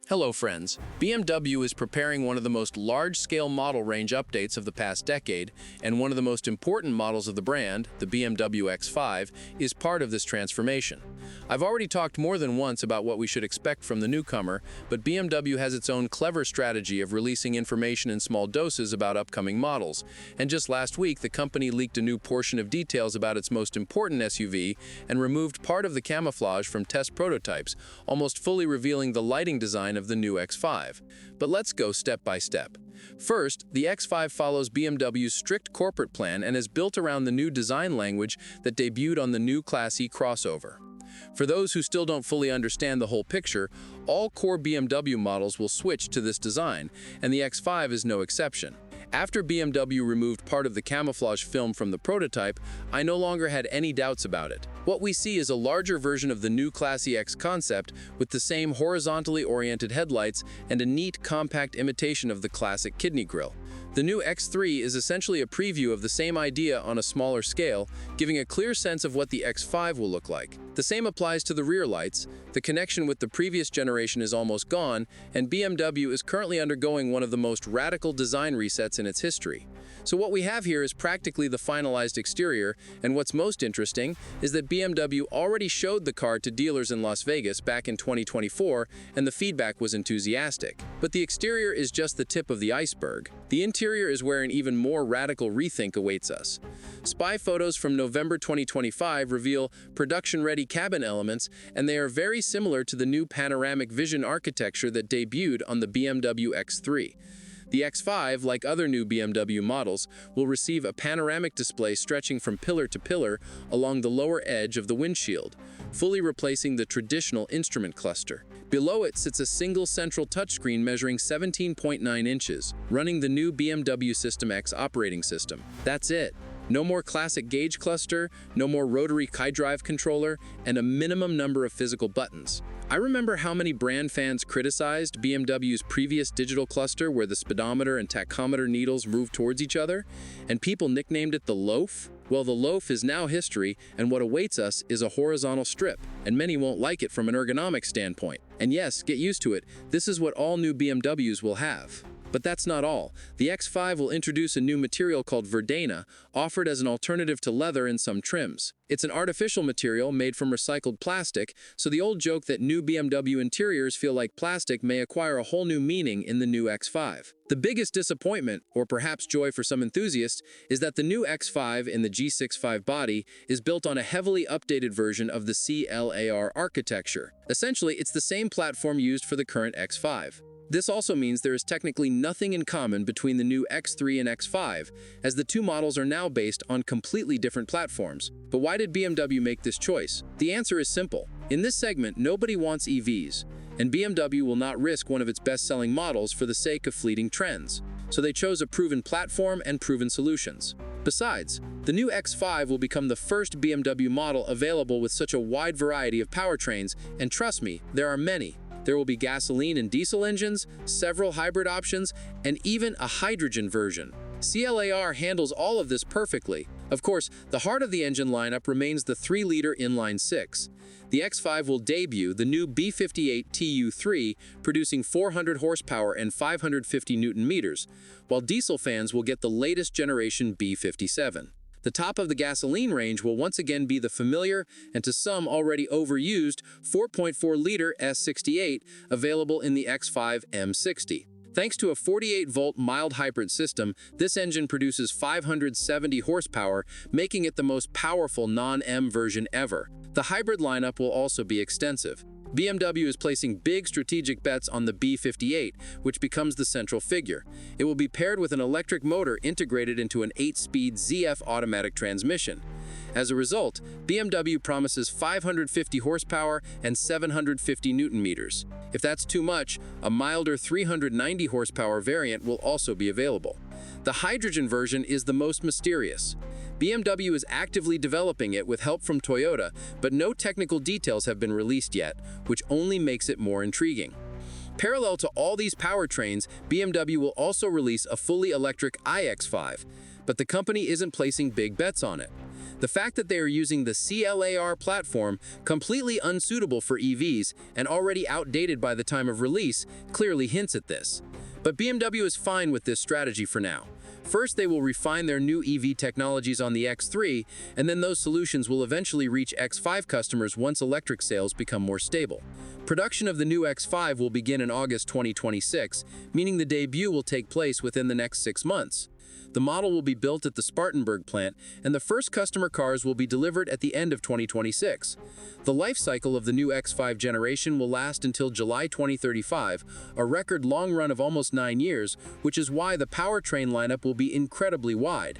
Hello friends, BMW is preparing one of the most large-scale model range updates of the past decade, and one of the most important models of the brand, the BMW X5, is part of this transformation. I've already talked more than once about what we should expect from the newcomer, but BMW has its own clever strategy of releasing information in small doses about upcoming models. And just last week, the company leaked a new portion of details about its most important SUV and removed part of the camouflage from test prototypes, almost fully revealing the lighting design of the new X5. But let's go step by step. First, the X5 follows BMW's strict corporate plan and is built around the new design language that debuted on the new Class E crossover. For those who still don't fully understand the whole picture, all core BMW models will switch to this design, and the X5 is no exception. After BMW removed part of the camouflage film from the prototype, I no longer had any doubts about it. What we see is a larger version of the new Class EX concept with the same horizontally oriented headlights and a neat, compact imitation of the classic kidney grille. The new X3 is essentially a preview of the same idea on a smaller scale, giving a clear sense of what the X5 will look like. The same applies to the rear lights. The connection with the previous generation is almost gone, and BMW is currently undergoing one of the most radical design resets in its history. So what we have here is practically the finalized exterior, and what's most interesting is that BMW already showed the car to dealers in Las Vegas back in 2024, and the feedback was enthusiastic. But the exterior is just the tip of the iceberg. The interior is where an even more radical rethink awaits us. Spy photos from November 2025 reveal production-ready cabin elements, and they are very similar to the new panoramic vision architecture that debuted on the BMW X3. The X5, like other new BMW models, will receive a panoramic display stretching from pillar to pillar along the lower edge of the windshield, fully replacing the traditional instrument cluster. Below it sits a single central touchscreen measuring 17.9 inches, running the new BMW System X operating system. That's it. No more classic gauge cluster, no more rotary iDrive controller, and a minimum number of physical buttons. I remember how many brand fans criticized BMW's previous digital cluster where the speedometer and tachometer needles moved towards each other, and people nicknamed it the loaf. Well, the loaf is now history, and what awaits us is a horizontal strip, and many won't like it from an ergonomic standpoint. And yes, get used to it, this is what all new BMWs will have. But that's not all. The X5 will introduce a new material called Verdana, offered as an alternative to leather in some trims. It's an artificial material made from recycled plastic, so the old joke that new BMW interiors feel like plastic may acquire a whole new meaning in the new X5. The biggest disappointment, or perhaps joy for some enthusiasts, is that the new X5 in the G65 body is built on a heavily updated version of the CLAR architecture. Essentially, it's the same platform used for the current X5. This also means there is technically nothing in common between the new X3 and X5, as the two models are now based on completely different platforms. But why did BMW make this choice? The answer is simple. In this segment, nobody wants EVs, and BMW will not risk one of its best-selling models for the sake of fleeting trends. So they chose a proven platform and proven solutions. Besides, the new X5 will become the first BMW model available with such a wide variety of powertrains, and trust me, there are many. There will be gasoline and diesel engines, several hybrid options, and even a hydrogen version. CLAR handles all of this perfectly. Of course, the heart of the engine lineup remains the 3-liter inline-six. The X5 will debut the new B58 TU3, producing 400 horsepower and 550 Nm, while diesel fans will get the latest generation B57. The top of the gasoline range will once again be the familiar, and to some already overused, 4.4-liter S68, available in the X5 M60. Thanks to a 48-volt mild hybrid system, this engine produces 570 horsepower, making it the most powerful non-M version ever. The hybrid lineup will also be extensive. BMW is placing big strategic bets on the B58, which becomes the central figure. It will be paired with an electric motor integrated into an 8-speed ZF automatic transmission. As a result, BMW promises 550 horsepower and 750 Nm. If that's too much, a milder 390 horsepower variant will also be available. The hydrogen version is the most mysterious. BMW is actively developing it with help from Toyota, but no technical details have been released yet, which only makes it more intriguing. Parallel to all these powertrains, BMW will also release a fully electric iX5, but the company isn't placing big bets on it. The fact that they are using the CLAR platform, completely unsuitable for EVs and already outdated by the time of release, clearly hints at this. But BMW is fine with this strategy for now. First, they will refine their new EV technologies on the X3, and then those solutions will eventually reach X5 customers once electric sales become more stable. Production of the new X5 will begin in August 2026, meaning the debut will take place within the next 6 months. The model will be built at the Spartanburg plant, and the first customer cars will be delivered at the end of 2026. The life cycle of the new X5 generation will last until July 2035, a record long run of almost 9 years, which is why the powertrain lineup will be incredibly wide.